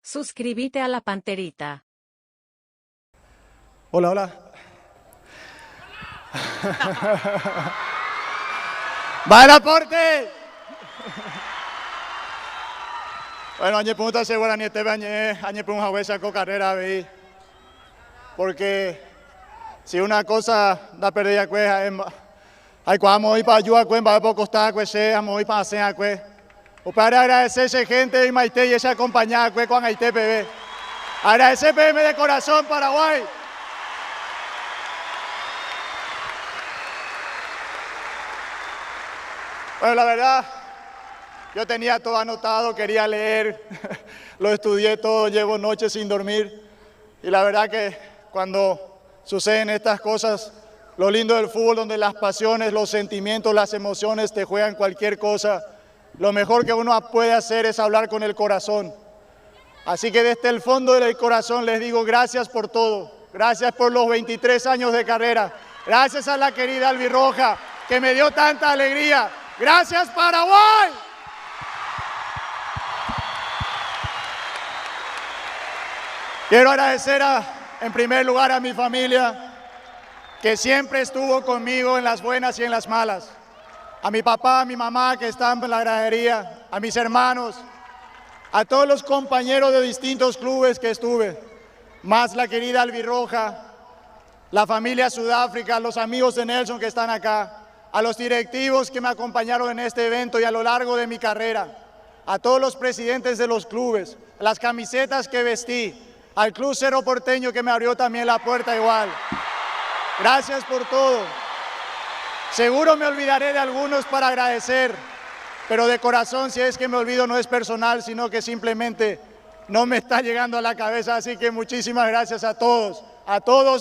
Suscríbete a la Panterita. Hola, hola. ¡Va el aporte! Bueno, añe punta segura ni te añe punta huesa con carrera vi. Porque si una cosa da perdida cueja hay cuando ir para ayudar cuemba por costar cuese, amo ir para hacer cue. O para agradecerse gente y maite y esa acompañada cue con Haití bebé. Agradecer PM de corazón Paraguay. Bueno, la verdad, yo tenía todo anotado, quería leer, lo estudié todo, llevo noches sin dormir. Y la verdad que cuando suceden estas cosas, lo lindo del fútbol, donde las pasiones, los sentimientos, las emociones te juegan cualquier cosa, lo mejor que uno puede hacer es hablar con el corazón. Así que desde el fondo del corazón les digo gracias por todo, gracias por los 23 años de carrera, gracias a la querida Albirroja que me dio tanta alegría. ¡Gracias, Paraguay! Quiero agradecer en primer lugar a mi familia, que siempre estuvo conmigo en las buenas y en las malas. A mi papá, a mi mamá, que están en la gradería, a mis hermanos, a todos los compañeros de distintos clubes que estuve, más la querida Albirroja, la familia Sudáfrica, los amigos de Nelson que están acá, a los directivos que me acompañaron en este evento y a lo largo de mi carrera, a todos los presidentes de los clubes, las camisetas que vestí, al Club Cerro Porteño que me abrió también la puerta igual. Gracias por todo. Seguro me olvidaré de algunos para agradecer, pero de corazón, si es que me olvido, no es personal, sino que simplemente no me está llegando a la cabeza. Así que muchísimas gracias a todos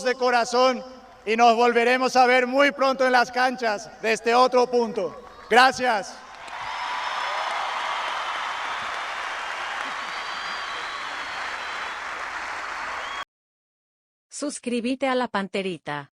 de corazón. Y nos volveremos a ver muy pronto en las canchas de este otro punto. Gracias. Suscríbete a la Panterita.